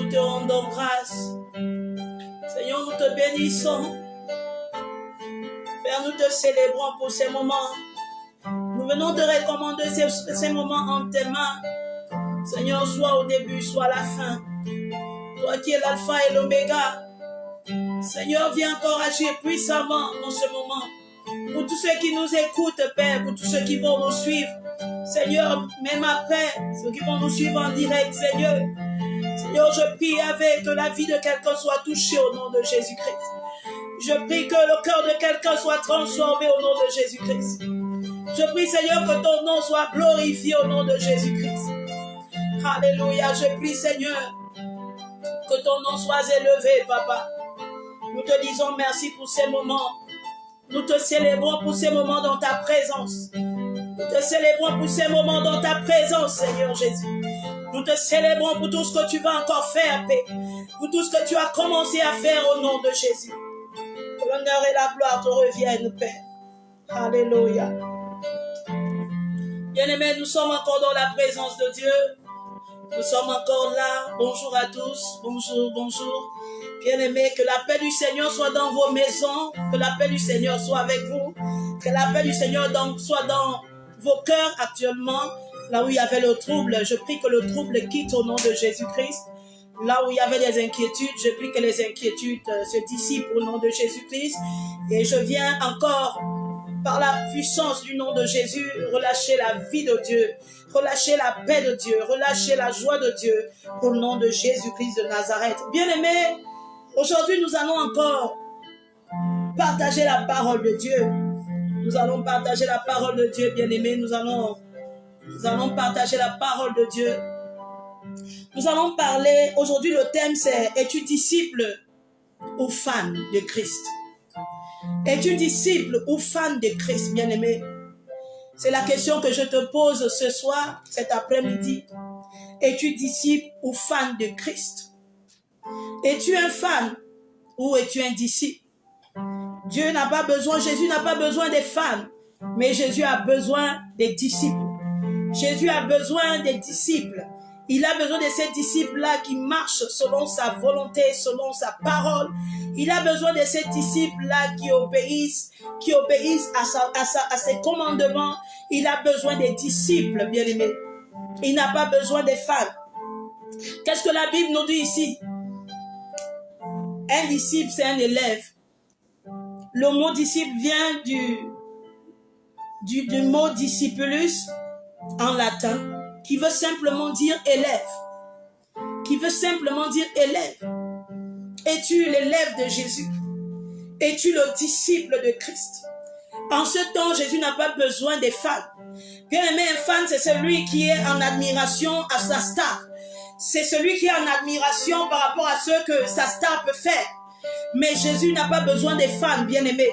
nous te rendons grâce. Seigneur, nous te bénissons. Père, nous te célébrons pour ces moments. Nous venons de recommander ces moments en tes mains. Seigneur, soit au début, soit à la fin. Toi qui es l'alpha et l'oméga. Seigneur, viens encore agir puissamment dans ce moment. Pour tous ceux qui nous écoutent, Père, pour tous ceux qui vont nous suivre. Seigneur, même après, ceux qui vont nous suivre en direct, Seigneur. Seigneur, je prie avec que la vie de quelqu'un soit touchée au nom de Jésus-Christ. Je prie que le cœur de quelqu'un soit transformé au nom de Jésus-Christ. Je prie, Seigneur, que ton nom soit glorifié au nom de Jésus-Christ. Alléluia. Je prie, Seigneur, que ton nom soit élevé, Papa. Nous te disons merci pour ces moments. Nous te célébrons pour ces moments dans ta présence. Nous te célébrons pour ces moments dans ta présence, Seigneur Jésus. Nous te célébrons pour tout ce que tu vas encore faire, Père. Pour tout ce que tu as commencé à faire au nom de Jésus. Que l'honneur et la gloire te reviennent, Père. Alléluia. Bien-aimés, nous sommes encore dans la présence de Dieu. Nous sommes encore là. Bonjour à tous. Bonjour, bonjour. Bien-aimés, que la paix du Seigneur soit dans vos maisons. Que la paix du Seigneur soit avec vous. Que la paix du Seigneur soit dans vos cœurs actuellement. Là où il y avait le trouble, je prie que le trouble quitte au nom de Jésus-Christ. Là où il y avait des inquiétudes, je prie que les inquiétudes se dissipent au nom de Jésus-Christ. Et je viens encore, par la puissance du nom de Jésus, relâcher la vie de Dieu, relâcher la paix de Dieu, relâcher la joie de Dieu au nom de Jésus-Christ de Nazareth. Bien-aimés, aujourd'hui nous allons encore partager la parole de Dieu. Nous allons partager la parole de Dieu, bien-aimés. Nous allons partager la parole de Dieu. Nous allons parler, aujourd'hui le thème c'est « Es-tu disciple ou fan de Christ ?» Es-tu disciple ou fan de Christ, bien-aimé? C'est la question que je te pose ce soir, cet après-midi. Es-tu disciple ou fan de Christ? Es-tu un fan ou es-tu un disciple? Dieu n'a pas besoin, Jésus n'a pas besoin des fans, mais Jésus a besoin des disciples. Jésus a besoin des disciples. Il a besoin de ces disciples-là qui marchent selon sa volonté, selon sa parole. Il a besoin de ces disciples-là qui obéissent à ses commandements. Il a besoin des disciples, bien-aimés. Il n'a pas besoin des fans. Qu'est-ce que la Bible nous dit ici? Un disciple, c'est un élève. Le mot disciple vient du mot discipulus en latin, qui veut simplement dire élève. Qui veut simplement dire élève. Es-tu l'élève de Jésus? Es-tu le disciple de Christ? En ce temps, Jésus n'a pas besoin des fans. Bien aimé, un fan, c'est celui qui est en admiration à sa star. C'est celui qui est en admiration par rapport à ce que sa star peut faire. Mais Jésus n'a pas besoin des fans, bien aimé.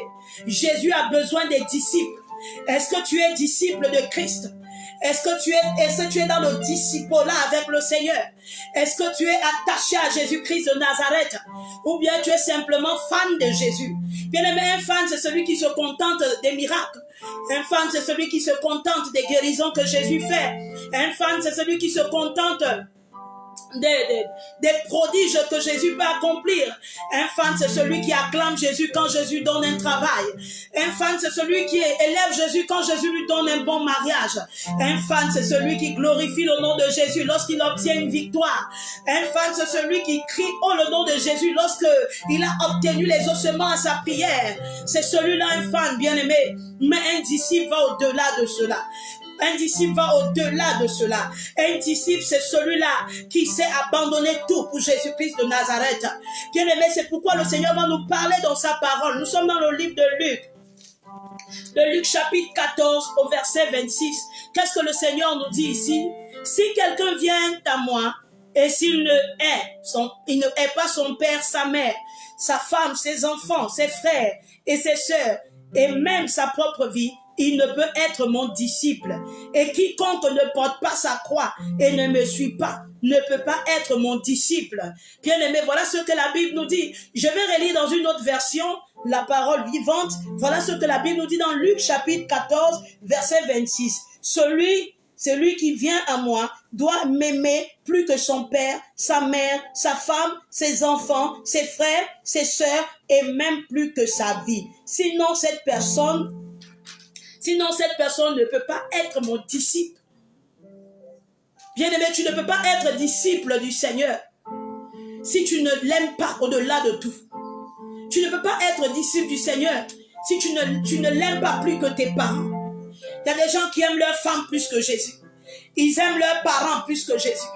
Jésus a besoin des disciples. Est-ce que tu es disciple de Christ? Est-ce que tu es dans le disciple-là avec le Seigneur? Est-ce que tu es attaché à Jésus-Christ de Nazareth? Ou bien tu es simplement fan de Jésus? Bien aimé, un fan, c'est celui qui se contente des miracles. Un fan, c'est celui qui se contente des guérisons que Jésus fait. Un fan, c'est celui qui se contente des prodiges que Jésus peut accomplir. Un fan, c'est celui qui acclame Jésus quand Jésus donne un travail. Un fan, c'est celui qui élève Jésus quand Jésus lui donne un bon mariage. Un fan, c'est celui qui glorifie le nom de Jésus lorsqu'il obtient une victoire. Un fan, c'est celui qui crie oh le nom de Jésus lorsqu'il a obtenu les ossements à sa prière. C'est celui-là un fan, bien aimé. Mais un disciple va au-delà de cela. Un disciple va au-delà de cela. Un disciple, c'est celui-là qui sait abandonner tout pour Jésus-Christ de Nazareth. Bien aimé, c'est pourquoi le Seigneur va nous parler dans sa parole. Nous sommes dans le livre de Luc. De Luc chapitre 14 au verset 26. Qu'est-ce que le Seigneur nous dit ici? Si quelqu'un vient à moi et s'il ne hait pas son père, sa mère, sa femme, ses enfants, ses frères et ses sœurs et même sa propre vie, il ne peut être mon disciple. Et quiconque ne porte pas sa croix et ne me suit pas, ne peut pas être mon disciple. Bien-aimé, voilà ce que la Bible nous dit. Je vais relire dans une autre version, la parole vivante. Voilà ce que la Bible nous dit dans Luc chapitre 14, verset 26. Celui celui qui vient à moi doit m'aimer plus que son père, sa mère, sa femme, ses enfants, ses frères, ses sœurs et même plus que sa vie. Sinon cette personne ne peut pas être mon disciple. Bien-aimé, tu ne peux pas être disciple du Seigneur si tu ne l'aimes pas au-delà de tout. Tu ne peux pas être disciple du Seigneur si tu ne l'aimes pas plus que tes parents. Il y a des gens qui aiment leur femme plus que Jésus. Ils aiment leurs parents plus que Jésus.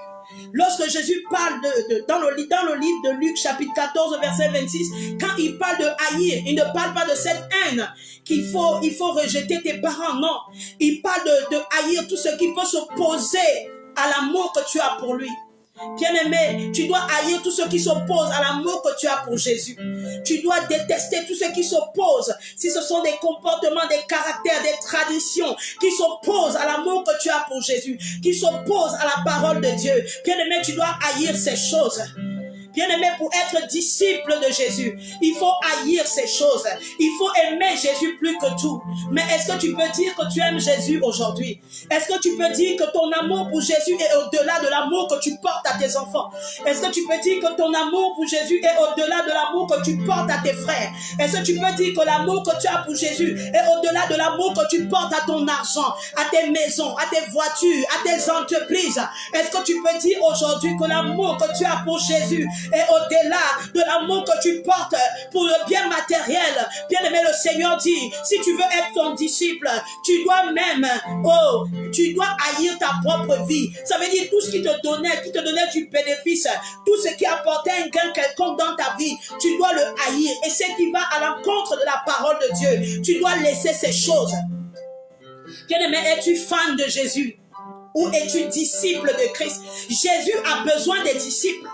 Lorsque Jésus parle dans le livre de Luc chapitre 14 verset 26, quand il parle de haïr, il ne parle pas de cette haine qu'il faut rejeter tes parents, non. Il parle de haïr tout ce qui peut s'opposer à l'amour que tu as pour lui. Bien-aimé, tu dois haïr tout ce qui s'oppose à l'amour que tu as pour Jésus. Tu dois détester tout ce qui s'oppose. Si ce sont des comportements, des caractères, des traditions qui s'opposent à l'amour que tu as pour Jésus, qui s'opposent à la parole de Dieu. Bien-aimé, tu dois haïr ces choses. Bien-aimé, pour être disciple de Jésus, il faut haïr ces choses. Il faut aimer Jésus plus que tout. Mais est-ce que tu peux dire que tu aimes Jésus aujourd'hui? Est-ce que tu peux dire que ton amour pour Jésus est au-delà de l'amour que tu portes à tes enfants? Est-ce que tu peux dire que ton amour pour Jésus est au-delà de l'amour que tu portes à tes frères? Est-ce que tu peux dire que l'amour que tu as pour Jésus est au-delà de l'amour que tu portes à ton argent, à tes maisons, à tes voitures, à tes entreprises? Est-ce que tu peux dire aujourd'hui que l'amour que tu as pour Jésus et au-delà de l'amour que tu portes pour le bien matériel? Bien-aimé, le Seigneur dit, si tu veux être ton disciple, tu dois même, tu dois haïr ta propre vie. Ça veut dire tout ce qui te donnait du bénéfice, tout ce qui apportait un gain quelconque dans ta vie, tu dois le haïr. Et ce qui va à l'encontre de la parole de Dieu, tu dois laisser ces choses. Bien-aimé, es-tu fan de Jésus ou es-tu disciple de Christ? Jésus a besoin des disciples.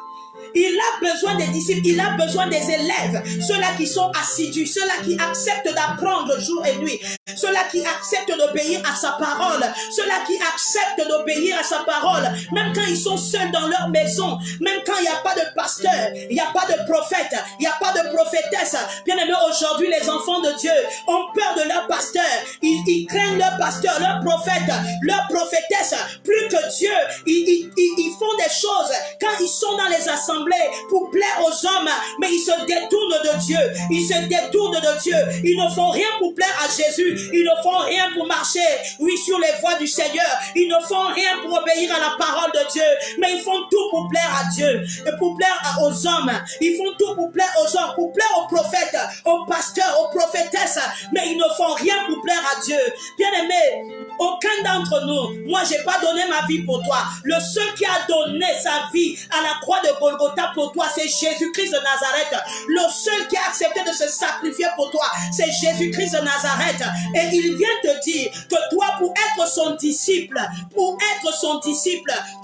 Il a besoin des disciples, il a besoin des élèves, ceux-là qui sont assidus, ceux-là qui acceptent d'apprendre jour et nuit, ceux-là qui acceptent d'obéir à sa parole, ceux-là qui acceptent d'obéir à sa parole, même quand ils sont seuls dans leur maison, même quand il n'y a pas de pasteur, il n'y a pas de prophète, il n'y a pas de prophétesse. Bien aimé, aujourd'hui, les enfants de Dieu ont peur de leur pasteur, ils craignent leur pasteur, leur prophète, leur prophétesse, plus que Dieu. Ils font des choses quand ils sont dans les assemblées pour plaire aux hommes, mais ils se détournent de Dieu. Ils se détournent de Dieu. Ils ne font rien pour plaire à Jésus. Ils ne font rien pour marcher, oui, sur les voies du Seigneur. Ils ne font rien pour obéir à la parole de Dieu, mais ils font tout pour plaire à Dieu et pour plaire aux hommes. Ils font tout pour plaire aux hommes, pour plaire aux prophètes, aux pasteurs, aux prophétesses, mais ils ne font rien pour plaire à Dieu. Bien-aimé, aucun d'entre nous, moi j'ai pas donné ma vie pour toi. Le seul qui a donné sa vie à la croix de Golgotha pour toi, c'est Jésus-Christ de Nazareth. Le seul qui a accepté de se sacrifier pour toi, c'est Jésus-Christ de Nazareth. Et il vient te dire que toi, pour être son disciple,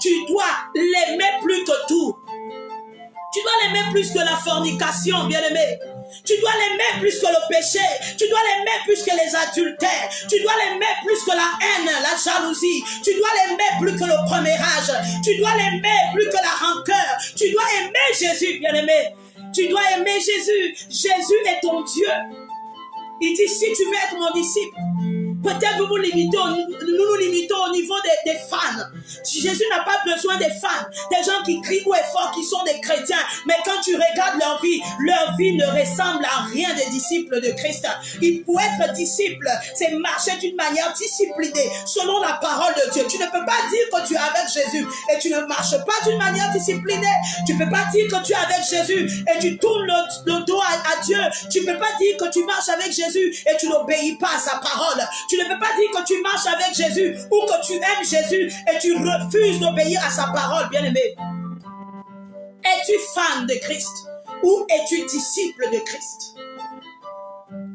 tu dois l'aimer plus que tout. Tu dois l'aimer plus que la fornication, bien-aimé. Tu dois l'aimer plus que le péché. Tu dois l'aimer plus que les adultères. Tu dois l'aimer plus que la haine, la jalousie. Tu dois l'aimer plus que le commérage. Tu dois l'aimer plus que la rancœur. Tu dois aimer Jésus, bien-aimé. Tu dois aimer Jésus. Jésus est ton Dieu. Il dit, si tu veux être mon disciple, peut-être nous nous limitons au niveau des fans. Jésus n'a pas besoin des fans, des gens qui crient haut et fort, qui sont des chrétiens. Mais quand tu regardes leur vie ne ressemble à rien des disciples de Christ. Pour être disciple, c'est marcher d'une manière disciplinée, selon la parole de Dieu. Tu ne peux pas dire que tu es avec Jésus et tu ne marches pas d'une manière disciplinée. Tu ne peux pas dire que tu es avec Jésus et tu tournes le dos à Dieu. Tu ne peux pas dire que tu marches avec Jésus et tu n'obéis pas à sa parole. Tu ne peux pas dire que tu marches avec Jésus ou que tu aimes Jésus et tu refuses d'obéir à sa parole, bien-aimé. Es-tu fan de Christ ou es-tu disciple de Christ?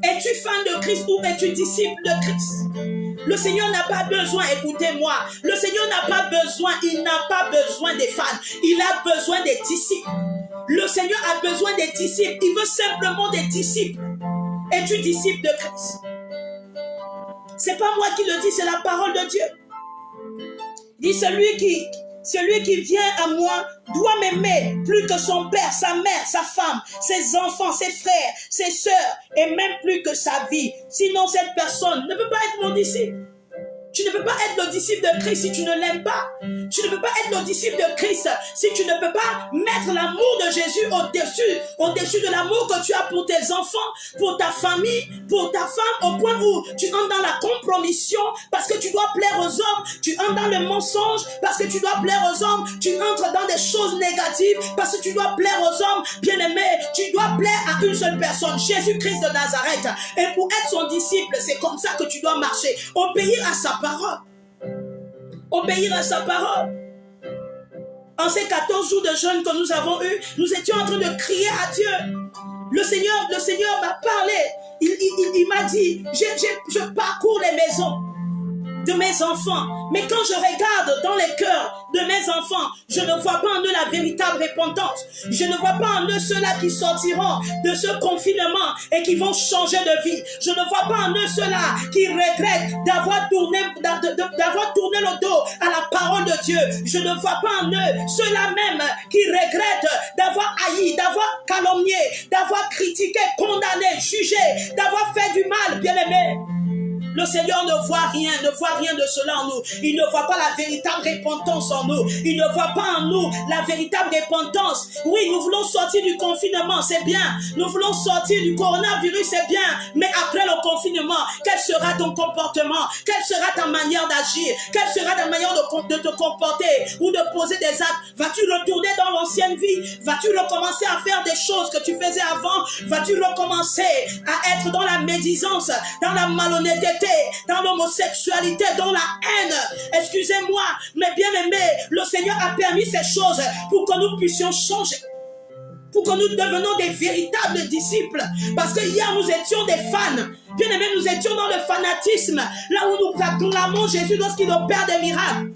Es-tu fan de Christ ou es-tu disciple de Christ? Le Seigneur n'a pas besoin, écoutez-moi, le Seigneur n'a pas besoin, il n'a pas besoin des fans, il a besoin des disciples. Le Seigneur a besoin des disciples, il veut simplement des disciples. Es-tu disciple de Christ? C'est pas moi qui le dis, c'est la parole de Dieu. Il dit, celui qui vient à moi doit m'aimer plus que son père, sa mère, sa femme, ses enfants, ses frères, ses sœurs, et même plus que sa vie. Sinon, cette personne ne peut pas être mon disciple. Tu ne peux pas être le disciple de Christ si tu ne l'aimes pas. Tu ne peux pas être le disciple de Christ si tu ne peux pas mettre l'amour de Jésus au-dessus de l'amour que tu as pour tes enfants, pour ta famille, pour ta femme, au point où tu entres dans la compromission parce que tu dois plaire aux hommes, tu entres dans le mensonge parce que tu dois plaire aux hommes, tu entres dans des choses négatives parce que tu dois plaire aux hommes. Bien-aimé, tu dois plaire à une seule personne, Jésus-Christ de Nazareth. Et pour être son disciple, c'est comme ça que tu dois marcher, obéir à sa parole. Obéir à sa parole. En ces 14 jours de jeûne que nous avons eus, nous étions en train de crier à Dieu. Le Seigneur m'a parlé. Il m'a dit, je parcours les maisons de mes enfants. Mais quand je regarde dans les cœurs de mes enfants, je ne vois pas en eux la véritable repentance. Je ne vois pas en eux ceux-là qui sortiront de ce confinement et qui vont changer de vie. Je ne vois pas en eux ceux-là qui regrettent d'avoir tourné le dos à la parole de Dieu. Je ne vois pas en eux ceux-là même qui regrettent d'avoir haï, d'avoir calomnié, d'avoir critiqué, condamné, jugé, d'avoir fait du mal, bien-aimé. Le Seigneur ne voit rien de cela en nous. Il ne voit pas la véritable repentance en nous. Il ne voit pas en nous la véritable repentance. Oui, nous voulons sortir du confinement, c'est bien. Nous voulons sortir du coronavirus, c'est bien. Mais après le confinement, quel sera ton comportement? Quelle sera ta manière d'agir? Quelle sera ta manière de te comporter ou de poser des actes? Vas-tu retourner dans l'ancienne vie? Vas-tu recommencer à faire des choses que tu faisais avant? Vas-tu recommencer à être dans la médisance, dans la malhonnêteté, dans l'homosexualité, dans la haine? Excusez-moi, mais bien aimé, le Seigneur a permis ces choses pour que nous puissions changer, pour que nous devenions des véritables disciples. Parce que hier nous étions des fans. Bien aimé, nous étions dans le fanatisme, là où nous acclamons Jésus lorsqu'il opère des miracles.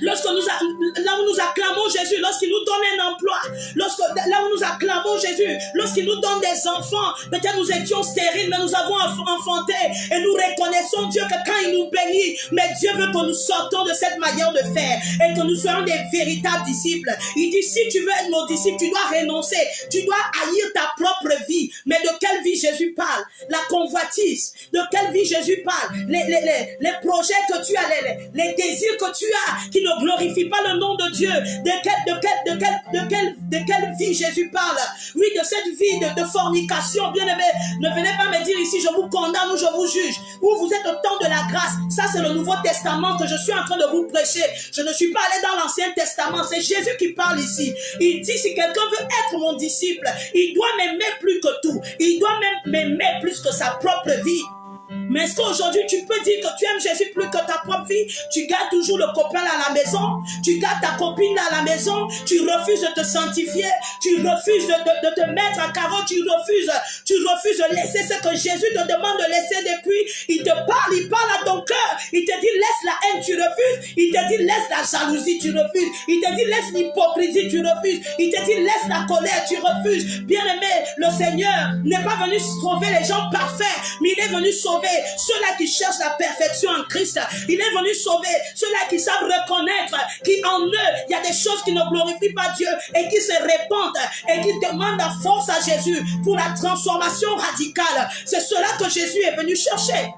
Là où nous acclamons Jésus, lorsqu'il nous donne un emploi, là où nous acclamons Jésus, lorsqu'il nous donne des enfants, peut-être nous étions stériles, mais nous avons enfanté et nous reconnaissons Dieu que quand il nous bénit, mais Dieu veut que nous sortons de cette manière de faire et que nous soyons des véritables disciples. Il dit, si tu veux être mon disciple, tu dois renoncer, tu dois haïr ta propre vie. Mais de quelle vie Jésus parle? La convoitise. De quelle vie Jésus parle? Les projets que tu as, les désirs que tu as, qui ne glorifie pas le nom de Dieu. De quelle vie Jésus parle? Oui, de cette vie de fornication. Bien aimé, ne venez pas me dire ici, je vous condamne ou je vous juge. Ou vous êtes au temps de la grâce. Ça, c'est le Nouveau Testament que je suis en train de vous prêcher. Je ne suis pas allé dans l'Ancien Testament. C'est Jésus qui parle ici. Il dit, si quelqu'un veut être mon disciple, il doit m'aimer plus que tout. Il doit même m'aimer plus que sa propre vie. Mais est-ce qu'aujourd'hui tu peux dire que tu aimes Jésus plus que ta propre vie? Tu gardes toujours le copain à la maison, tu gardes ta copine à la maison, tu refuses de te sanctifier, tu refuses de te mettre à carreau, tu refuses de laisser ce que Jésus te demande de laisser depuis. Il te parle, il parle à ton cœur, il te dit laisse la haine, tu refuses, il te dit laisse la jalousie, tu refuses, il te dit laisse l'hypocrisie, tu refuses, il te dit laisse la colère, tu refuses. Bien aimé, le Seigneur n'est pas venu sauver les gens parfaits, mais il est venu sauver ceux-là qui cherchent la perfection en Christ. Il est venu sauver ceux-là qui savent reconnaître qu'en eux, il y a des choses qui ne glorifient pas Dieu et qui se répandent et qui demandent la force à Jésus pour la transformation radicale. C'est cela que Jésus est venu chercher.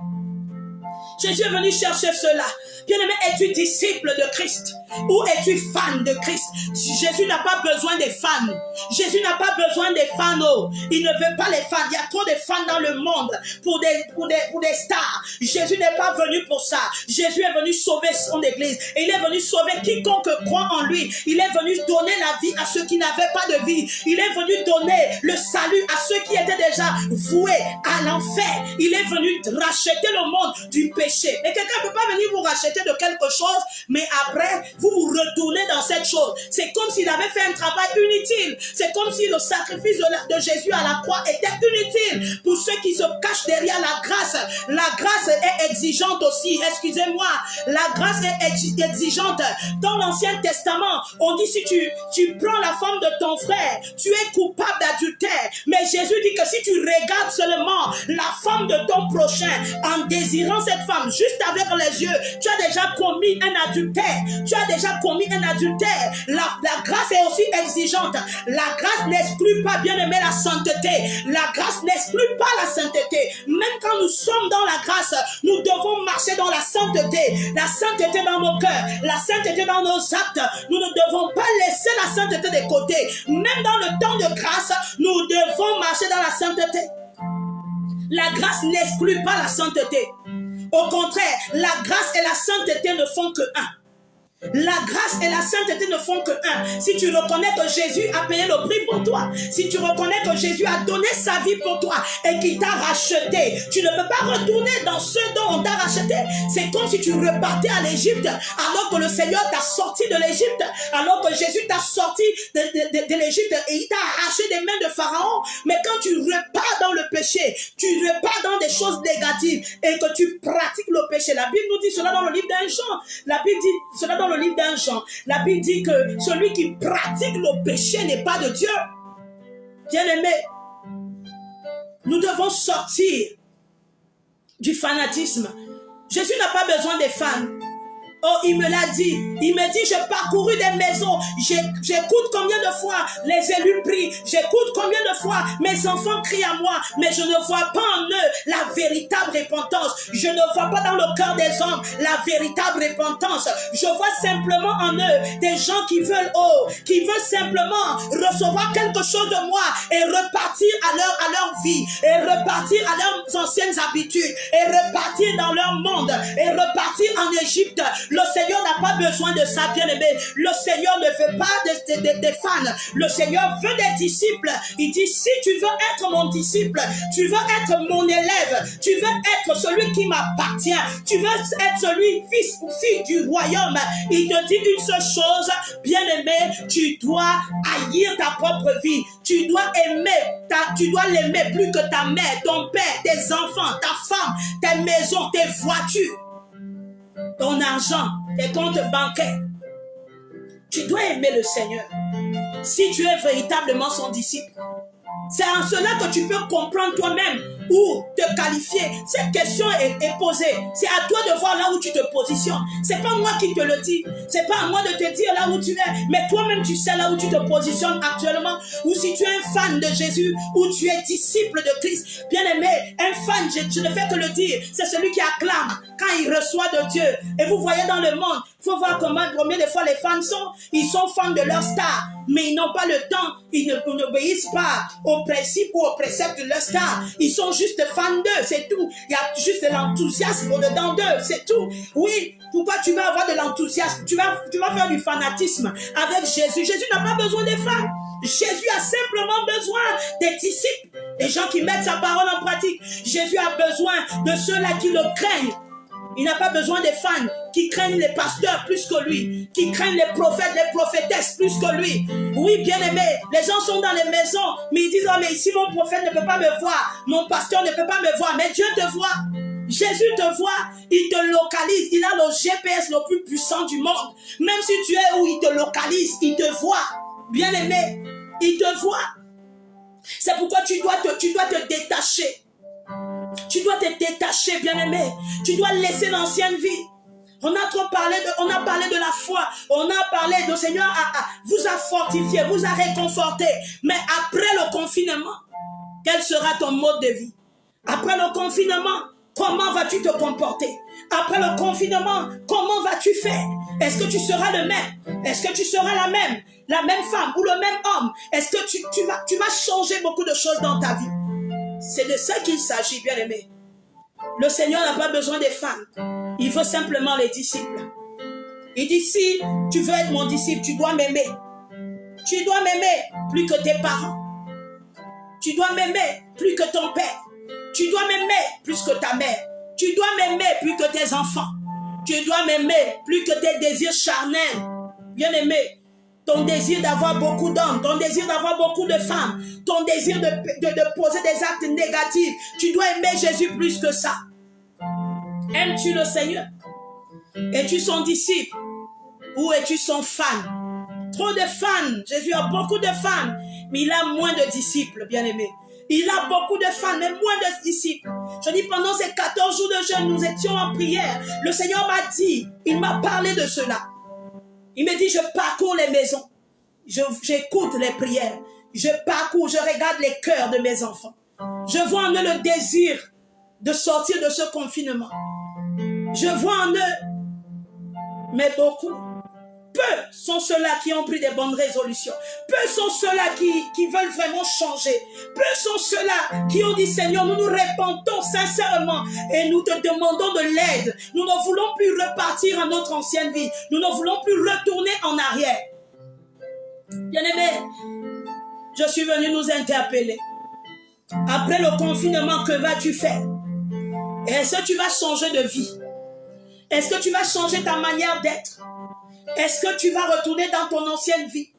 Jésus est venu chercher cela. Bien-aimé, es-tu disciple de Christ ou es-tu fan de Christ? Jésus n'a pas besoin des fans. Jésus n'a pas besoin des fans. Oh. Il ne veut pas les fans. Il y a trop de fans dans le monde pour des stars. Jésus n'est pas venu pour ça. Jésus est venu sauver son église. Et il est venu sauver quiconque croit en lui. Il est venu donner la vie à ceux qui n'avaient pas de vie. Il est venu donner le salut à ceux qui étaient déjà voués à l'enfer. Il est venu racheter le monde du péché. Mais quelqu'un ne peut pas venir vous racheter de quelque chose, mais après, vous vous retournez dans cette chose. C'est comme s'il avait fait un travail inutile. C'est comme si le sacrifice de Jésus à la croix était inutile. Pour ceux qui se cachent derrière la grâce est exigeante aussi. Excusez-moi, la grâce est exigeante. Dans l'Ancien Testament, on dit si tu prends la femme de ton frère, tu es coupable d'adultère. Mais Jésus dit que si tu regardes seulement la femme de ton prochain en désirant cette femme juste avec les yeux, tu as déjà commis un adultère. Tu as déjà commis un adultère. La grâce est aussi exigeante. La grâce n'exclut pas, bien aimé, la sainteté. La grâce n'exclut pas la sainteté. Même quand nous sommes dans la grâce, nous devons marcher dans la sainteté. La sainteté dans nos cœurs, la sainteté dans nos actes. Nous ne devons pas laisser la sainteté de côté. Même dans le temps de grâce, nous devons marcher dans la sainteté. La grâce n'exclut pas la sainteté. Au contraire, la grâce et la sainteté ne font que un. La grâce et la sainteté ne font que un. Si tu reconnais que Jésus a payé le prix pour toi, si tu reconnais que Jésus a donné sa vie pour toi et qu'il t'a racheté, tu ne peux pas retourner dans ce dont on t'a racheté. C'est comme si tu repartais à l'Égypte alors que le Seigneur t'a sorti de l'Égypte, alors que Jésus t'a sorti de l'Égypte et il t'a arraché des mains de Pharaon. Mais quand tu repars dans le péché, tu repars dans des choses négatives et que tu pratiques le péché, la Bible nous dit cela dans le livre d'un Jean. La Bible dit cela dans le livre d'un Jean. La Bible dit que celui qui pratique le péché n'est pas de Dieu. Bien-aimé, nous devons sortir du fanatisme. Jésus n'a pas besoin des fans. Oh, il me l'a dit. Il me dit, j'ai parcouru des maisons. J'écoute combien de fois les élus prient. J'écoute combien de fois mes enfants crient à moi. Mais je ne vois pas en eux la véritable repentance. Je ne vois pas dans le cœur des hommes la véritable repentance. Je vois simplement en eux des gens qui veulent simplement recevoir quelque chose de moi et repartir à leur vie, et repartir à leurs anciennes habitudes, et repartir dans leur monde, et repartir en Égypte. Le Seigneur n'a pas besoin de ça, bien-aimé. Le Seigneur ne veut pas des fans. Le Seigneur veut des disciples. Il dit, si tu veux être mon disciple, tu veux être mon élève, tu veux être celui qui m'appartient, tu veux être celui, fils ou fille du royaume, il te dit une seule chose, bien-aimé, tu dois haïr ta propre vie. Tu dois l'aimer plus que ta mère, ton père, tes enfants, ta femme, tes maisons, tes voitures, ton argent, tes comptes bancaires. Tu dois aimer le Seigneur si tu es véritablement son disciple. C'est en cela que tu peux comprendre toi-même ou te qualifier. Cette question est posée. C'est à toi de voir là où tu te positionnes. C'est pas moi qui te le dis. C'est pas à moi de te dire là où tu es. Mais toi-même tu sais là où tu te positionnes actuellement. Ou si tu es un fan de Jésus ou tu es disciple de Christ. Bien aimé, un fan, je ne fais que le dire. C'est celui qui acclame quand il reçoit de Dieu. Et vous voyez dans le monde, il faut voir combien de fois les fans sont. Ils sont fans de leur star. Mais ils n'ont pas le temps. Ils n'obéissent pas aux principes ou aux préceptes de leur star. Ils sont juste fans d'eux, c'est tout. Il y a juste de l'enthousiasme au-dedans d'eux, c'est tout. Oui, pourquoi tu vas avoir de l'enthousiasme? Tu vas faire du fanatisme avec Jésus. Jésus n'a pas besoin des fans. Jésus a simplement besoin des disciples, des gens qui mettent sa parole en pratique. Jésus a besoin de ceux-là qui le craignent. Il n'a pas besoin des fans qui craignent les pasteurs plus que lui, qui craignent les prophètes, les prophétesses plus que lui. Oui, bien aimé, les gens sont dans les maisons, mais ils disent, oh, mais ici mon prophète ne peut pas me voir, mon pasteur ne peut pas me voir, mais Dieu te voit. Jésus te voit, il te localise, il a le GPS le plus puissant du monde. Même si tu es où il te localise, il te voit. Bien aimé, il te voit. C'est pourquoi tu dois te détacher. Tu dois te détacher, bien-aimé. Tu dois laisser l'ancienne vie. On a parlé de la foi. On a parlé, le Seigneur vous a fortifié, vous a réconforté. Mais après le confinement, quel sera ton mode de vie? Après le confinement, comment vas-tu te comporter? Après le confinement, comment vas-tu faire? Est-ce que tu seras le même? Est-ce que tu seras la même femme ou le même homme? Est-ce que tu vas changer beaucoup de choses dans ta vie? C'est de ça qu'il s'agit, bien-aimé. Le Seigneur n'a pas besoin des fans. Il veut simplement les disciples. Il dit, si tu veux être mon disciple, tu dois m'aimer. Tu dois m'aimer plus que tes parents. Tu dois m'aimer plus que ton père. Tu dois m'aimer plus que ta mère. Tu dois m'aimer plus que tes enfants. Tu dois m'aimer plus que tes désirs charnels. Bien-aimé. Ton désir d'avoir beaucoup d'hommes, ton désir d'avoir beaucoup de femmes, ton désir de poser des actes négatifs. Tu dois aimer Jésus plus que ça. Aimes-tu le Seigneur? Es-tu son disciple? Ou es-tu son fan? Trop de fans. Jésus a beaucoup de fans, mais il a moins de disciples, bien-aimés. Il a beaucoup de fans, mais moins de disciples. Je dis, pendant ces 14 jours de jeûne, nous étions en prière. Le Seigneur m'a dit, il m'a parlé de cela. Il me dit, je parcours les maisons. J'écoute les prières. Je parcours, je regarde les cœurs de mes enfants. Je vois en eux le désir de sortir de ce confinement. Je vois en eux, mais beaucoup. Peu sont ceux-là qui ont pris des bonnes résolutions. Peu sont ceux-là qui veulent vraiment changer. Peu sont ceux-là qui ont dit, Seigneur, nous nous répentons sincèrement et nous te demandons de l'aide. Nous ne voulons plus repartir à notre ancienne vie. Nous ne voulons plus retourner en arrière. Bien-aimé, je suis venu nous interpeller. Après le confinement, que vas-tu faire? Est-ce que tu vas changer de vie? Est-ce que tu vas changer ta manière d'être? Est-ce que tu vas retourner dans ton ancienne vie?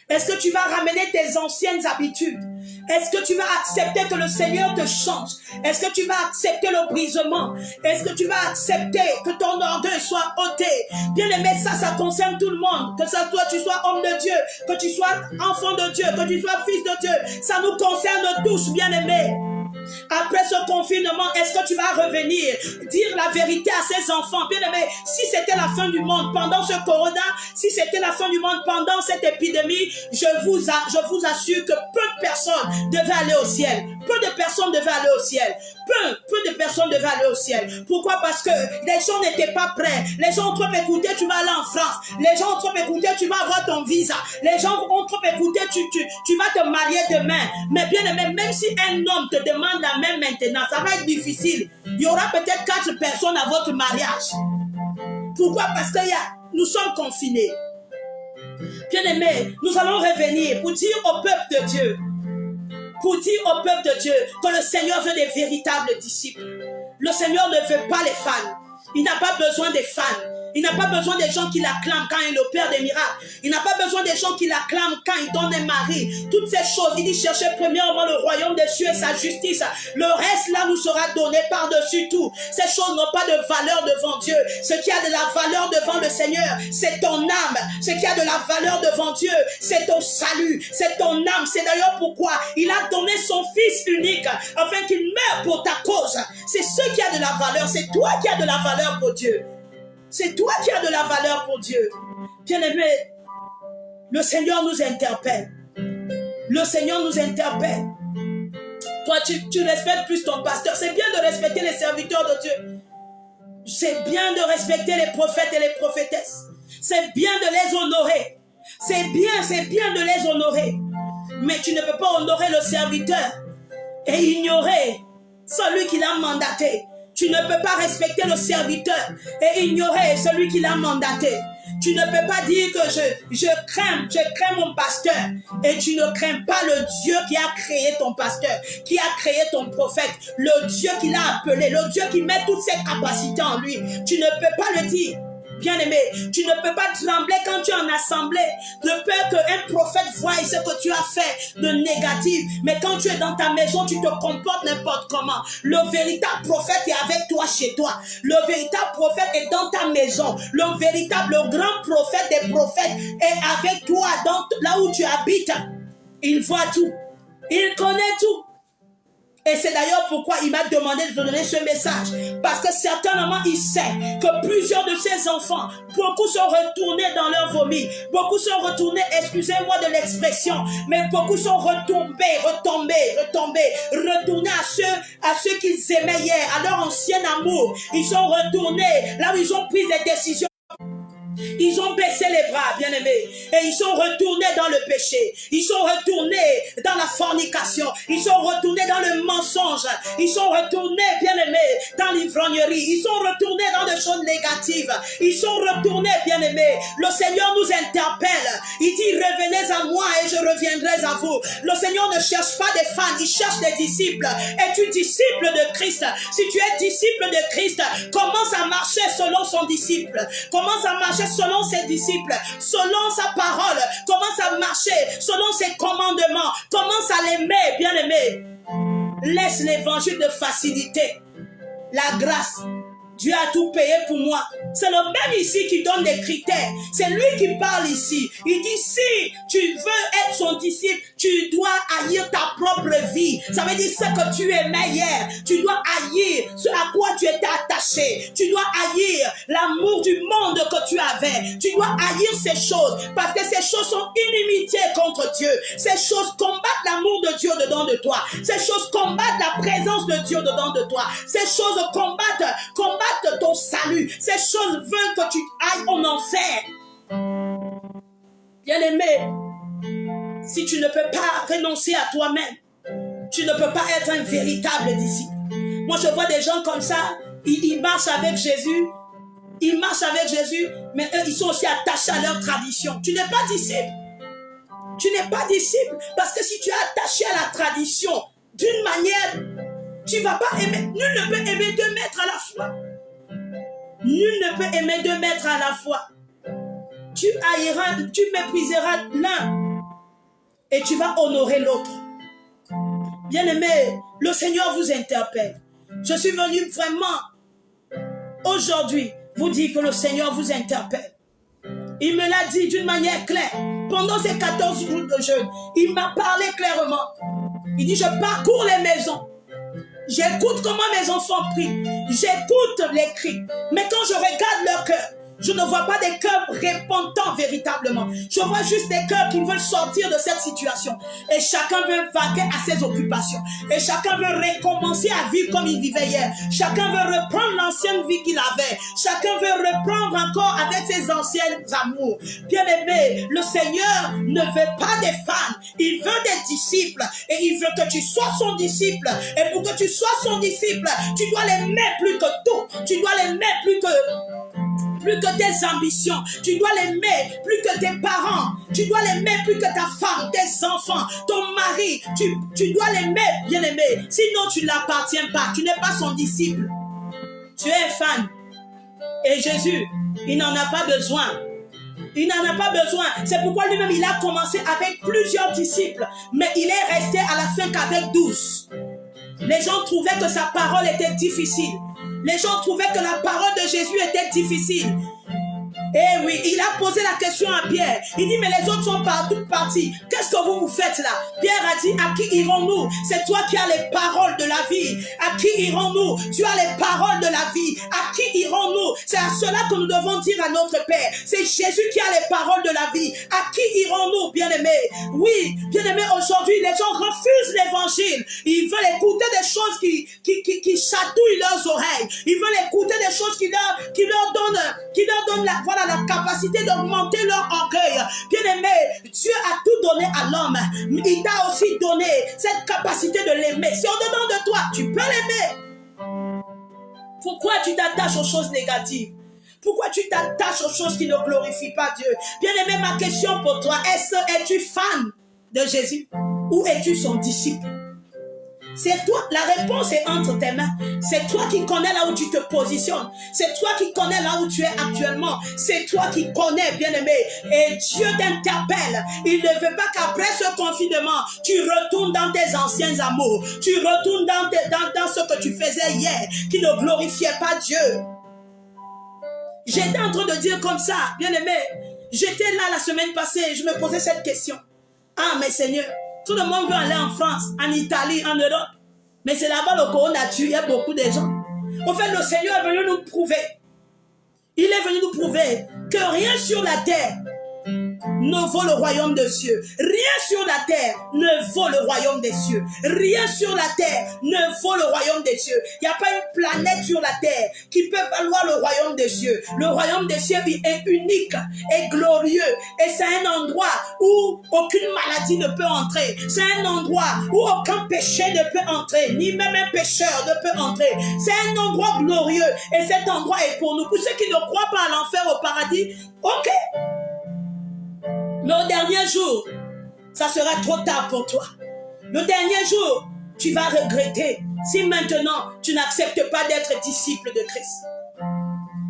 Est-ce que tu vas ramener tes anciennes habitudes? Est-ce que tu vas accepter que le Seigneur te change? Est-ce que tu vas accepter le brisement? Est-ce que tu vas accepter que ton orgueil soit ôté? Bien aimé, ça concerne tout le monde. Que ça soit, tu sois homme de Dieu, que tu sois enfant de Dieu, que tu sois fils de Dieu. Ça nous concerne tous, bien aimé. Après ce confinement, est-ce que tu vas revenir dire la vérité à ces enfants? Bien aimé, si c'était la fin du monde pendant ce corona, si c'était la fin du monde pendant cette épidémie, je vous assure que peu de personnes devaient aller au ciel. Peu de personnes devaient aller au ciel. Peu de personnes devaient aller au ciel. Pourquoi? Parce que les gens n'étaient pas prêts. Les gens ont trop écouté, tu vas aller en France. Les gens ont trop écouté, tu vas avoir ton visa. Les gens ont trop écouté, tu vas te marier demain. Mais bien aimé, même si un homme te demande la même maintenant, ça va être difficile. Il y aura peut-être 4 personnes à votre mariage. Pourquoi? Parce que nous sommes confinés. Bien aimé, nous allons revenir pour dire au peuple de Dieu, que le Seigneur veut des véritables disciples. Le Seigneur ne veut pas les fans. Il n'a pas besoin des fans. Il n'a pas besoin des gens qui l'acclament quand il opère des miracles. Il n'a pas besoin des gens qui l'acclament quand il donne un mari. Toutes ces choses, il dit cherchez premièrement le royaume des cieux et sa justice. Le reste là nous sera donné par-dessus tout. Ces choses n'ont pas de valeur devant Dieu. Ce qui a de la valeur devant le Seigneur, c'est ton âme. Ce qui a de la valeur devant Dieu, c'est ton salut, c'est ton âme. C'est d'ailleurs pourquoi il a donné son Fils unique afin qu'il meure pour ta cause. C'est ce qui a de la valeur. C'est toi qui as de la valeur pour Dieu. C'est toi qui as de la valeur pour Dieu. Bien-aimé, le Seigneur nous interpelle. Le Seigneur nous interpelle. Toi, tu respectes plus ton pasteur. C'est bien de respecter les serviteurs de Dieu. C'est bien de respecter les prophètes et les prophétesses. C'est bien de les honorer. C'est bien de les honorer. Mais tu ne peux pas honorer le serviteur et ignorer celui qui l'a mandaté. Tu ne peux pas respecter le serviteur et ignorer celui qui l'a mandaté. Tu ne peux pas dire que je crains mon pasteur et tu ne crains pas le Dieu qui a créé ton pasteur, qui a créé ton prophète, le Dieu qui l'a appelé, le Dieu qui met toutes ses capacités en lui. Tu ne peux pas le dire. Bien-aimé, tu ne peux pas trembler quand tu es en assemblée de peur qu'un prophète voie ce que tu as fait de négatif. Mais quand tu es dans ta maison, tu te comportes n'importe comment. Le véritable prophète est avec toi chez toi. Le véritable prophète est dans ta maison. Le véritable grand prophète des prophètes est avec toi là où tu habites. Il voit tout. Il connaît tout. Et c'est d'ailleurs pourquoi il m'a demandé de te donner ce message. Parce que certainement il sait que plusieurs de ses enfants, beaucoup sont retournés dans leur vomi. Beaucoup sont retournés, excusez-moi de l'expression, mais beaucoup sont retournés à ceux qu'ils aimaient hier, à leur ancien amour. Ils sont retournés là où ils ont pris des décisions. Ils ont baissé les bras, bien-aimés, et ils sont retournés dans le péché. Ils sont retournés dans la fornication. Ils sont retournés dans le mensonge. Ils sont retournés, bien-aimés, dans l'ivrognerie. Ils sont retournés dans des choses négatives. Ils sont retournés, bien-aimés. Le Seigneur nous interpelle. Il dit, revenez à moi et je reviendrai à vous. Le Seigneur ne cherche pas des fans, il cherche des disciples. Es-tu disciple de Christ? Si tu es disciple de Christ, commence à marcher selon son disciple. Commence à marcher selon ses disciples, selon sa parole, commence à marcher selon ses commandements, commence à l'aimer, bien-aimé. Laisse l'évangile de facilité, la grâce. Dieu a tout payé pour moi. C'est le même ici qui donne des critères. C'est lui qui parle ici. Il dit, si tu veux être son disciple, tu dois haïr ta propre vie. Ça veut dire ce que tu aimais hier. Tu dois haïr ce à quoi tu étais attaché. Tu dois haïr l'amour du monde que tu avais. Tu dois haïr ces choses parce que ces choses sont inimitié contre Dieu. Ces choses combattent l'amour de Dieu dedans de toi. Ces choses combattent la présence de Dieu dedans de toi. Ces choses combattent ton salut. Ces choses veulent que tu ailles en enfer. Bien-aimé, si tu ne peux pas renoncer à toi-même, tu ne peux pas être un véritable disciple. Moi, je vois des gens comme ça, ils marchent avec Jésus, mais eux, ils sont aussi attachés à leur tradition. Tu n'es pas disciple. Tu n'es pas disciple, parce que si tu es attaché à la tradition, d'une manière, tu ne vas pas aimer. Nul ne peut aimer 2 maîtres à la fois. Nul ne peut aimer 2 maîtres à la fois. Tu haïras, tu mépriseras l'un et tu vas honorer l'autre. Bien-aimé, le Seigneur vous interpelle. Je suis venu vraiment aujourd'hui vous dire que le Seigneur vous interpelle. Il me l'a dit d'une manière claire. Pendant ces 14 jours de jeûne, il m'a parlé clairement. Il dit, je parcours les maisons. J'écoute comment mes enfants prient. J'écoute les cris. Mais quand je regarde leur cœur, je ne vois pas des cœurs répondants véritablement. Je vois juste des cœurs qui veulent sortir de cette situation. Et chacun veut vaquer à ses occupations. Et chacun veut recommencer à vivre comme il vivait hier. Chacun veut reprendre l'ancienne vie qu'il avait. Chacun veut reprendre encore avec ses anciens amours. Bien-aimé, le Seigneur ne veut pas des fans. Il veut des disciples. Et il veut que tu sois son disciple. Et pour que tu sois son disciple, tu dois l'aimer plus que tout. Tu dois l'aimer plus que tes ambitions, tu dois l'aimer plus que tes parents, tu dois l'aimer plus que ta femme, tes enfants, ton mari, tu dois l'aimer, bien-aimé, sinon tu ne l'appartiens pas, tu n'es pas son disciple, tu es un fan, et Jésus, il n'en a pas besoin, il n'en a pas besoin, c'est pourquoi lui-même il a commencé avec plusieurs disciples, mais il est resté à la fin qu'avec 12, les gens trouvaient que sa parole était difficile. Les gens trouvaient que la parole de Jésus était difficile. Eh oui, il a posé la question à Pierre. Il dit, mais les autres sont partout partis. Qu'est-ce que vous faites là? Pierre a dit, à qui irons-nous? C'est toi qui as les paroles de la vie. À qui irons-nous? Tu as les paroles de la vie. À qui irons-nous? C'est à cela que nous devons dire à notre Père. C'est Jésus qui a les paroles de la vie. À qui irons-nous, bien-aimés? Oui, bien-aimés, aujourd'hui, les gens refusent l'évangile. Ils veulent écouter des choses qui chatouillent leurs oreilles. Ils veulent écouter des choses qui leur donnent la capacité d'augmenter leur orgueil. Bien-aimé, Dieu a tout donné à l'homme. Il t'a aussi donné cette capacité de l'aimer. C'est au-dedans de toi. Tu peux l'aimer. Pourquoi tu t'attaches aux choses négatives? Pourquoi tu t'attaches aux choses qui ne glorifient pas Dieu? Bien-aimé, ma question pour toi, es-tu fan de Jésus ou es-tu son disciple? C'est toi, la réponse est entre tes mains. C'est toi qui connais là où tu te positionnes. C'est toi qui connais là où tu es actuellement. C'est toi qui connais, bien-aimé. Et Dieu t'interpelle. Il ne veut pas qu'après ce confinement, tu retournes dans tes anciens amours. Tu retournes dans ce que tu faisais hier, qui ne glorifiait pas Dieu. J'étais en train de dire comme ça, bien-aimé. J'étais là la semaine passée et je me posais cette question. Ah, mais Seigneur, tout le monde veut aller en France, en Italie, en Europe. Mais c'est là-bas le corona tue, il y a beaucoup de gens. En fait, le Seigneur est venu nous prouver. Il est venu nous prouver que rien sur la terre ne vaut le royaume des cieux. Rien sur la terre ne vaut le royaume des cieux. Rien sur la terre ne vaut le royaume des cieux. Il n'y a pas une planète sur la terre qui peut valoir le royaume des cieux. Le royaume des cieux est unique et glorieux. Et c'est un endroit où aucune maladie ne peut entrer. C'est un endroit où aucun péché ne peut entrer. Ni même un pécheur ne peut entrer. C'est un endroit glorieux. Et cet endroit est pour nous. Pour ceux qui ne croient pas à l'enfer, au paradis, ok. Mais au dernier jour, ça sera trop tard pour toi. Le dernier jour, tu vas regretter si maintenant tu n'acceptes pas d'être disciple de Christ.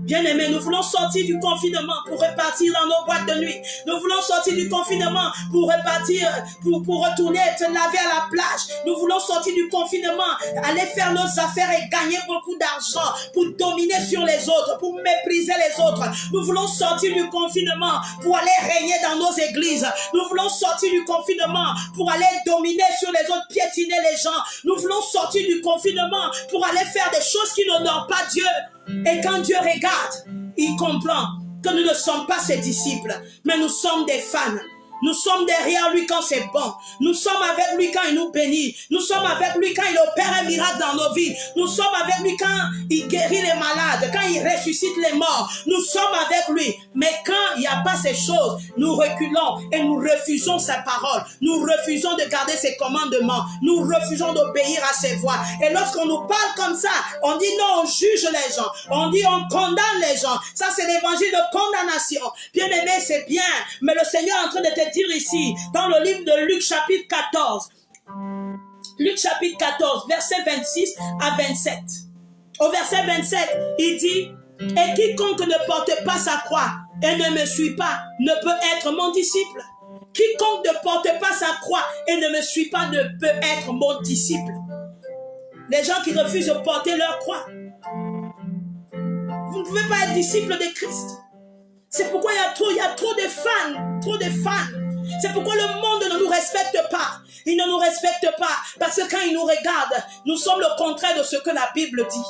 Bien-aimés, nous voulons sortir du confinement pour repartir dans nos boîtes de nuit. Nous voulons sortir du confinement pour repartir, pour retourner se laver à la plage. Nous voulons sortir du confinement, aller faire nos affaires et gagner beaucoup d'argent pour dominer sur les autres, pour mépriser les autres. Nous voulons sortir du confinement pour aller régner dans nos églises. Nous voulons sortir du confinement pour aller dominer sur les autres, piétiner les gens. Nous voulons sortir du confinement pour aller faire des choses qui n'honorent pas Dieu. Et quand Dieu regarde, il comprend que nous ne sommes pas ses disciples, mais nous sommes des fans. Nous sommes derrière lui quand c'est bon. Nous sommes avec lui quand il nous bénit. Nous sommes avec lui quand il opère un miracle dans nos vies. Nous sommes avec lui quand il guérit les malades, quand il ressuscite les morts. Nous sommes avec lui. Mais quand il n'y a pas ces choses, nous reculons et nous refusons sa parole. Nous refusons de garder ses commandements. Nous refusons d'obéir à ses voies. Et lorsqu'on nous parle comme ça, on dit non, on juge les gens. On dit on condamne les gens. Ça, c'est l'évangile de condamnation. Bien aimé, c'est bien. Mais le Seigneur est en train de te dire ici, dans le livre de Luc chapitre 14, Luc chapitre 14, verset 26 à 27. Au verset 27, il dit, et quiconque ne porte pas sa croix et ne me suit pas ne peut être mon disciple. Quiconque ne porte pas sa croix et ne me suit pas ne peut être mon disciple. Les gens qui refusent de porter leur croix, vous ne pouvez pas être disciple de Christ. C'est pourquoi il y a trop de fans, trop de fans. C'est pourquoi le monde ne nous respecte pas. Il ne nous respecte pas parce que quand il nous regarde, nous sommes le contraire de ce que la Bible dit.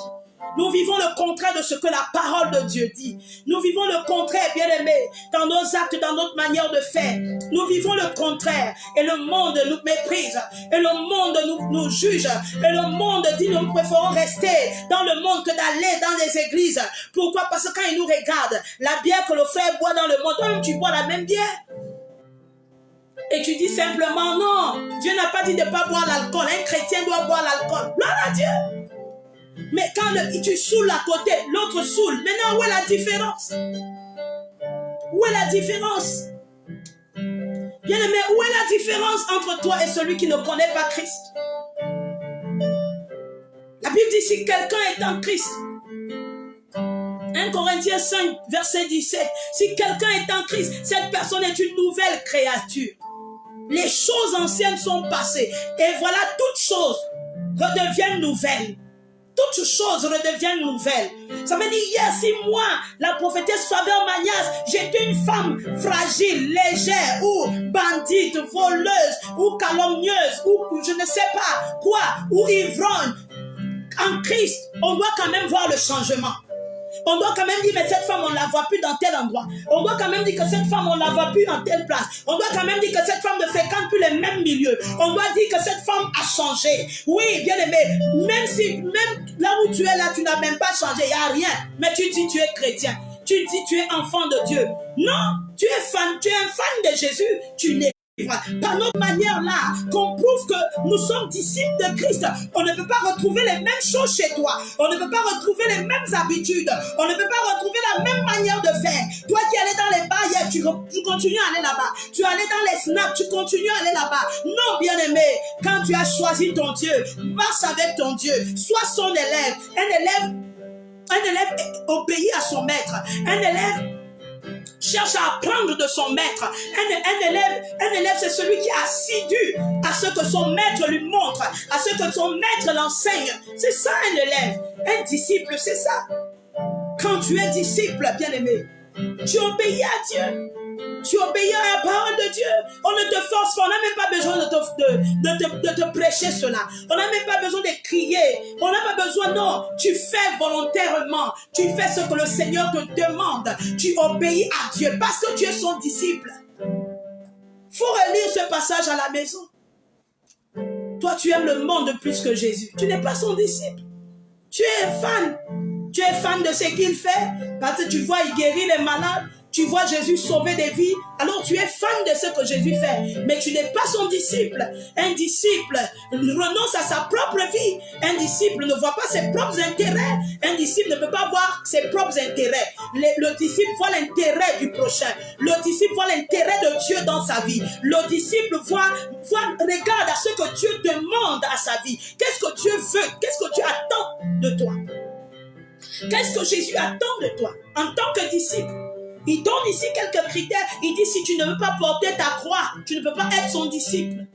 Nous vivons le contraire de ce que la parole de Dieu dit. Nous vivons le contraire, bien-aimés, dans nos actes, dans notre manière de faire. Nous vivons le contraire. Et le monde nous méprise. Et le monde nous juge. Et le monde dit nous préférons rester dans le monde que d'aller dans les églises. Pourquoi? Parce que quand il nous regarde, la bière que le frère boit dans le monde, toi-même tu bois la même bière. Et tu dis simplement non. Dieu n'a pas dit de ne pas boire l'alcool. Un chrétien doit boire l'alcool. Gloire à Dieu. Mais quand tu saoules à côté, l'autre saoule. Maintenant, où est la différence? Où est la différence? Bien-aimé, où est la différence entre toi et celui qui ne connaît pas Christ? La Bible dit si quelqu'un est en Christ. 1 Corinthiens 5, verset 17. Si quelqu'un est en Christ, cette personne est une nouvelle créature. Les choses anciennes sont passées. Et voilà, toutes choses redeviennent nouvelles. Toutes choses redeviennent nouvelles. Ça veut dire, hier, si moi, la prophétesse Faveur Magnas, j'étais une femme fragile, légère, ou bandite, voleuse, ou calomnieuse, ou je ne sais pas quoi, ou ivrogne, en Christ, on doit quand même voir le changement. On doit quand même dire, mais cette femme, on ne la voit plus dans tel endroit. On doit quand même dire que cette femme, on ne la voit plus en telle place. On doit quand même dire que cette femme ne fréquente plus les mêmes milieux. On doit dire que cette femme a changé. Oui, bien aimé, même là où tu es là, tu n'as même pas changé, il n'y a rien. Mais tu dis, tu es chrétien. Tu dis, tu es enfant de Dieu. Non, tu es fan, tu es un fan de Jésus. Tu n'es par notre manière là, qu'on prouve que nous sommes disciples de Christ. On ne peut pas retrouver les mêmes choses chez toi. On ne peut pas retrouver les mêmes habitudes. On ne peut pas retrouver la même manière de faire. Toi qui allais dans les bars hier, tu continues à aller là-bas. Tu allais dans les snaps, tu continues à aller là-bas. Non, bien-aimé, quand tu as choisi ton Dieu, marche avec ton Dieu. Sois son élève. Un élève obéit à son maître. Un élève cherche à apprendre de son maître. Un élève, c'est celui qui est assidu à ce que son maître lui montre, à ce que son maître l'enseigne. C'est ça un élève. Un disciple, c'est ça. Quand tu es disciple, bien-aimé, tu obéis à Dieu. Tu obéis à la parole de Dieu. On ne te force pas. On n'a même pas besoin de te prêcher cela. On n'a même pas besoin de crier. On n'a pas besoin, non. Tu fais volontairement. Tu fais ce que le Seigneur te demande. Tu obéis à Dieu parce que tu es son disciple. Il faut relire ce passage à la maison. Toi, tu aimes le monde plus que Jésus. Tu n'es pas son disciple. Tu es fan. Tu es fan de ce qu'il fait parce que tu vois, il guérit les malades. Tu vois Jésus sauver des vies, alors tu es fan de ce que Jésus fait. Mais tu n'es pas son disciple. Un disciple renonce à sa propre vie. Un disciple ne voit pas ses propres intérêts. Un disciple ne peut pas voir ses propres intérêts. Le disciple voit l'intérêt du prochain. Le disciple voit l'intérêt de Dieu dans sa vie. Le disciple regarde à ce que Dieu demande à sa vie. Qu'est-ce que Dieu veut? Qu'est-ce que Dieu attend de toi? Qu'est-ce que Jésus attend de toi en tant que disciple? Il donne ici quelques critères. Il dit, si tu ne veux pas porter ta croix, tu ne peux pas être son disciple.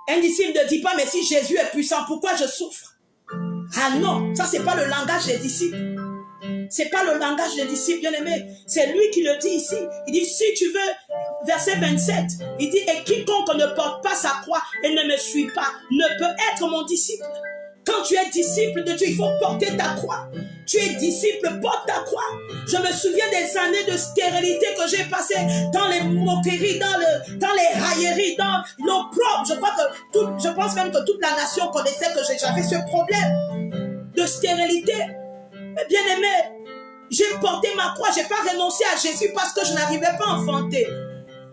Un disciple ne dit pas, mais si Jésus est puissant, pourquoi je souffre? Ah non, ça c'est pas le langage des disciples. C'est pas le langage des disciples, bien-aimés. C'est lui qui le dit ici. Il dit, si tu veux, verset 27, il dit, et quiconque ne porte pas sa croix et ne me suit pas, ne peut être mon disciple. Quand tu es disciple de Dieu, il faut porter ta croix. Tu es disciple, porte ta croix. Je me souviens des années de stérilité que j'ai passées dans les moqueries, dans les railleries, dans l'opprobre. Je pense même que toute la nation connaissait que j'avais ce problème de stérilité. Mais bien aimé, j'ai porté ma croix, je n'ai pas renoncé à Jésus parce que je n'arrivais pas à enfanter.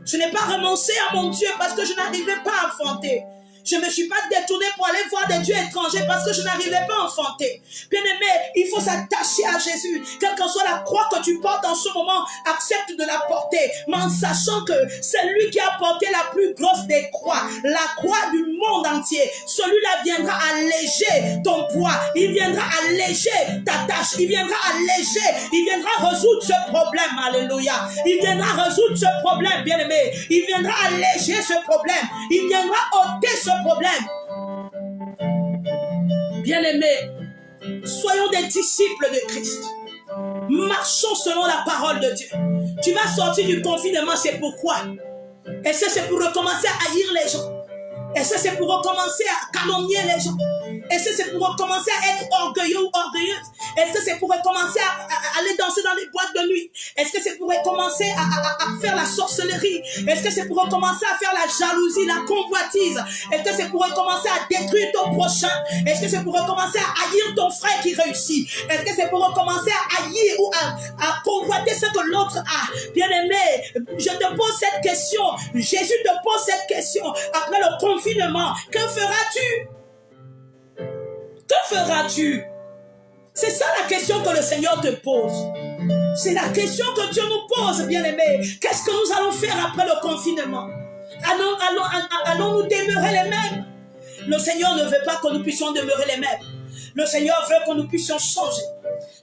Je n'ai pas renoncé à mon Dieu parce que je n'arrivais pas à enfanter. Je ne me suis pas détournée pour aller voir des dieux étrangers parce que je n'arrivais pas à enfanter. Bien-aimé, il faut s'attacher à Jésus. Quelle que soit la croix que tu portes en ce moment, accepte de la porter. Mais en sachant que c'est lui qui a porté la plus grosse des croix. La croix du monde entier. Celui-là viendra alléger ton poids. Il viendra alléger ta tâche. Il viendra alléger. Il viendra résoudre ce problème. Alléluia. Il viendra résoudre ce problème, bien-aimé. Il viendra alléger ce problème. Il viendra ôter ce problème. Bien-aimés, soyons des disciples de Christ. Marchons selon la parole de Dieu. Tu vas sortir du confinement, c'est pourquoi? Et ça, c'est pour recommencer à haïr les gens. Et ça, c'est pour recommencer à calomnier les gens. Et ça, c'est pour recommencer à être orgueilleux ou orgueilleuse. Est-ce que c'est pour recommencer à aller danser dans les boîtes de nuit? Est-ce que c'est pour recommencer à faire la sorcellerie? Est-ce que c'est pour recommencer à faire la jalousie, la convoitise? Est-ce que c'est pour recommencer à détruire ton prochain? Est-ce que c'est pour recommencer à haïr ton frère qui réussit? Est-ce que c'est pour recommencer à haïr ou à convoiter ce que l'autre a? Bien-aimé, je te pose cette question. Jésus te pose cette question. Après le confinement, que feras-tu? Que feras-tu? C'est ça la question que le Seigneur te pose. C'est la question que Dieu nous pose, bien-aimés. Qu'est-ce que nous allons faire après le confinement? Allons-nous demeurer les mêmes? Le Seigneur ne veut pas que nous puissions demeurer les mêmes. Le Seigneur veut que nous puissions changer.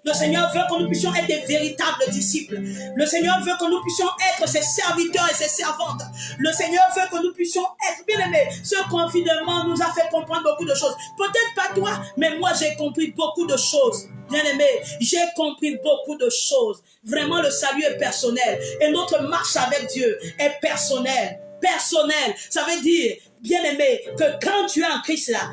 Le Seigneur veut que nous puissions être des véritables disciples. Le Seigneur veut que nous puissions être ses serviteurs et ses servantes. Le Seigneur veut que nous puissions être bien-aimés. Ce confinement nous a fait comprendre beaucoup de choses. Peut-être pas toi, mais moi j'ai compris beaucoup de choses. Bien-aimés, j'ai compris beaucoup de choses. Vraiment, le salut est personnel. Et notre marche avec Dieu est personnelle. Personnel, ça veut dire, bien-aimé, que quand tu es en Christ là,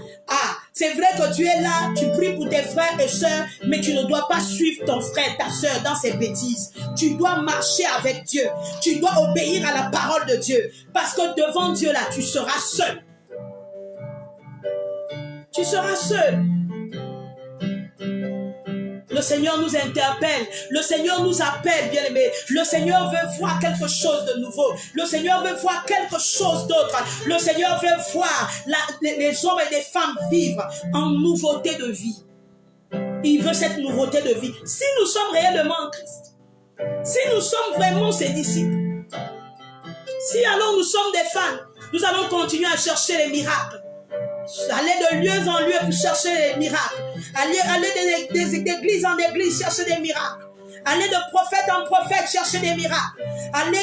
c'est vrai que tu es là, tu pries pour tes frères et sœurs, mais tu ne dois pas suivre ton frère, ta sœur dans ses bêtises. Tu dois marcher avec Dieu. Tu dois obéir à la parole de Dieu. Parce que devant Dieu là, tu seras seul. Tu seras seul. Le Seigneur nous interpelle. Le Seigneur nous appelle, bien-aimés. Le Seigneur veut voir quelque chose de nouveau. Le Seigneur veut voir quelque chose d'autre. Le Seigneur veut voir les hommes et les femmes vivre en nouveauté de vie. Il veut cette nouveauté de vie. Si nous sommes réellement en Christ, si nous sommes vraiment ses disciples, si alors nous sommes des fans, nous allons continuer à chercher les miracles. Aller de lieu en lieu pour chercher les miracles. Aller d'église en église chercher des miracles. Aller de prophète en prophète chercher des miracles. Aller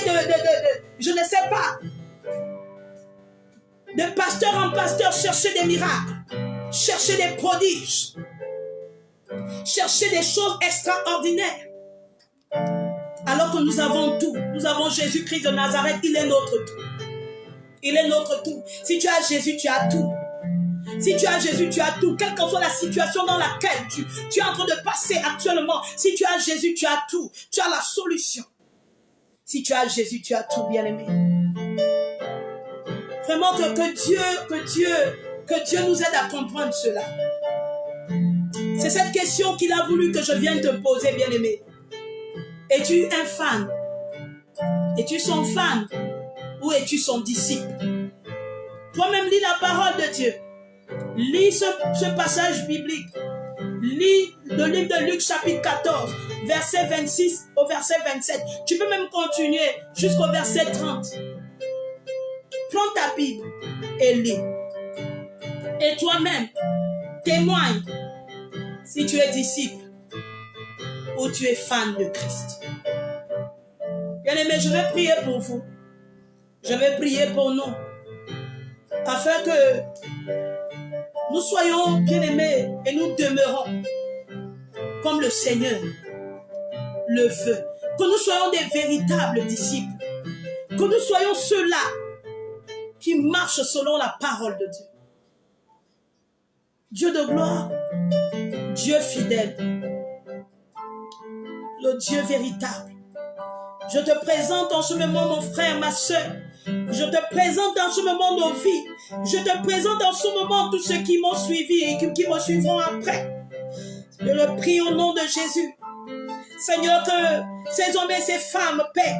je ne sais pas, de pasteur en pasteur chercher des miracles. Chercher des prodiges. Chercher des choses extraordinaires. Alors que nous avons tout. Nous avons Jésus-Christ de Nazareth. Il est notre tout. Il est notre tout. Si tu as Jésus, tu as tout. Si tu as Jésus, tu as tout. Quelle que soit la situation dans laquelle tu es en train de passer actuellement, si tu as Jésus, tu as tout. Tu as la solution. Si tu as Jésus, tu as tout, bien-aimé. Vraiment que Dieu nous aide à comprendre cela. C'est cette question qu'il a voulu que je vienne te poser, bien-aimé. Es-tu un fan? Es-tu son fan? Ou es-tu son disciple? Toi-même, lis la parole de Dieu. Lis ce passage biblique. Lis le livre de Luc chapitre 14, verset 26 au verset 27. Tu peux même continuer jusqu'au verset 30. Prends ta Bible et lis. Et toi-même, témoigne si tu es disciple ou tu es fan de Christ. Bien-aimés, je vais prier pour vous. Je vais prier pour nous. Afin que nous soyons bien-aimés et nous demeurons comme le Seigneur le veut. Que nous soyons des véritables disciples. Que nous soyons ceux-là qui marchent selon la parole de Dieu. Dieu de gloire, Dieu fidèle, le Dieu véritable. Je te présente en ce moment mon frère, ma soeur. Je te présente en ce moment nos vies. Je te présente en ce moment tous ceux qui m'ont suivi et qui me suivront après. Je le prie au nom de Jésus. Seigneur, que ces hommes et ces femmes, Père,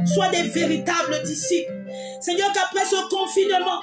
soient des véritables disciples. Seigneur, qu'après ce confinement,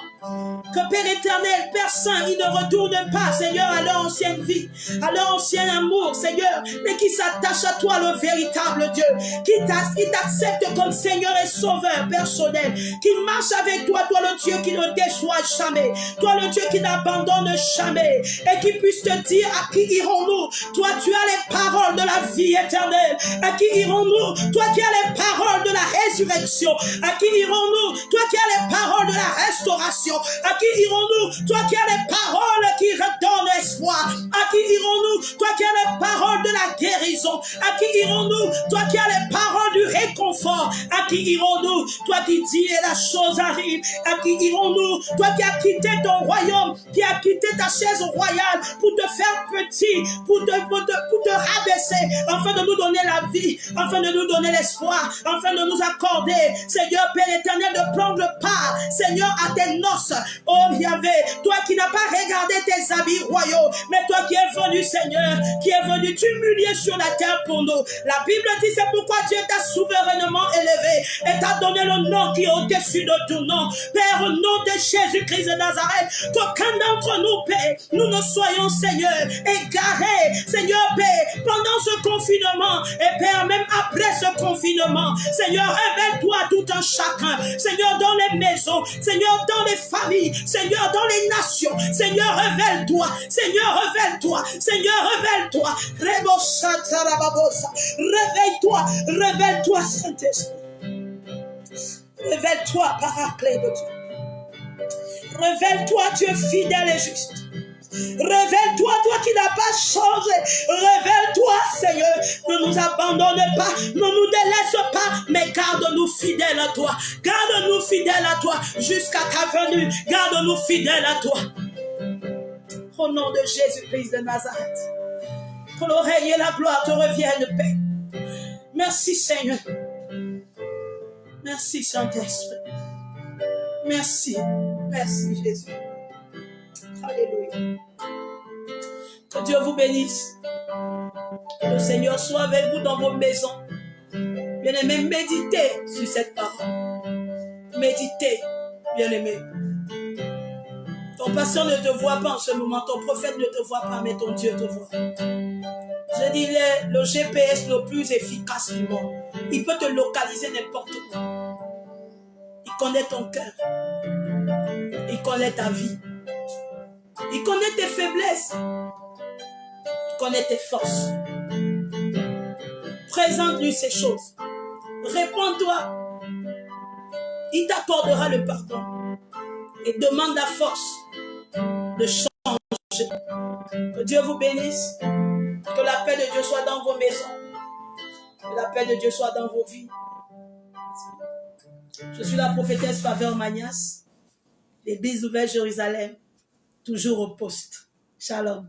que Père éternel, Père Saint, ils ne retournent pas, Seigneur, à leur ancienne vie, à leur ancien amour, Seigneur, mais qui s'attachent à toi, le véritable Dieu, qui t'accepte comme Seigneur et Sauveur personnel, qui marche avec toi, toi le Dieu qui ne déçoit jamais, toi le Dieu qui n'abandonne jamais, et qui puisse te dire à qui irons-nous? Toi, tu as les paroles de la vie éternelle. À qui irons-nous? Toi qui as les paroles de la résurrection. À qui irons-nous? Toi qui as les paroles de la restauration. À qui irons-nous? Toi qui as les paroles qui redonnent espoir. À qui irons-nous? Toi qui as les paroles de la guérison. À qui irons-nous? Toi qui as les paroles du réconfort. À qui irons-nous? Toi qui dis et la chose arrive. À qui irons-nous? Toi qui as quitté ton royaume, qui as quitté ta chaise royale pour te faire petit, pour te rabaisser, afin de nous donner la vie, afin de nous donner l'espoir, afin de nous accorder, Seigneur Père éternel, de prendre part, Seigneur, à tes noces. Oh Yahvé, toi qui n'as pas regardé tes habits royaux, mais toi qui es venu, Seigneur, qui es venu t'humilier sur la terre pour nous. La Bible dit, c'est pourquoi Dieu t'a souverainement élevé et t'a donné le nom qui est au-dessus de tout nom. Père, au nom de Jésus-Christ de Nazareth, qu'aucun d'entre nous, Père, nous ne soyons, Seigneur, égarés, Seigneur, Père, pendant ce confinement, et Père, même après ce confinement, Seigneur, révèle-toi tout un chacun, Seigneur, dans les maisons, Seigneur, dans les familles, Seigneur, dans les nations, Seigneur, révèle-toi, Seigneur, révèle-toi, Seigneur, révèle-toi, réveille-toi, révèle-toi, Saint-Esprit, révèle-toi, Paraclet de Dieu, révèle-toi, Dieu fidèle et juste. Révèle-toi, toi qui n'as pas changé. Révèle-toi, Seigneur. Ne nous abandonne pas, ne nous délaisse pas, mais garde-nous fidèles à toi. Garde-nous fidèles à toi jusqu'à ta venue. Garde-nous fidèles à toi. Au nom de Jésus-Christ de Nazareth, que l'oreille et la gloire te reviennent, Père. Merci, Seigneur. Merci, Saint-Esprit. Merci. Merci, Jésus. Alléluia. Que Dieu vous bénisse. Que le Seigneur soit avec vous dans vos maisons. Bien-aimés, méditez sur cette parole. Méditez, bien-aimés. Ton pasteur ne te voit pas en ce moment. Ton prophète ne te voit pas, mais ton Dieu te voit. Je dis le GPS le plus efficace du monde. Il peut te localiser n'importe où. Il connaît ton cœur. Il connaît ta vie. Il connaît tes faiblesses. Il connaît tes forces. Présente-lui ces choses. Réponds-toi. Il t'accordera le pardon. Et demande la force de changer. Que Dieu vous bénisse. Que la paix de Dieu soit dans vos maisons. Que la paix de Dieu soit dans vos vies. Je suis la prophétesse Faveur Magnas, l'Église Nouvelle Jérusalem. Toujours au poste. Shalom.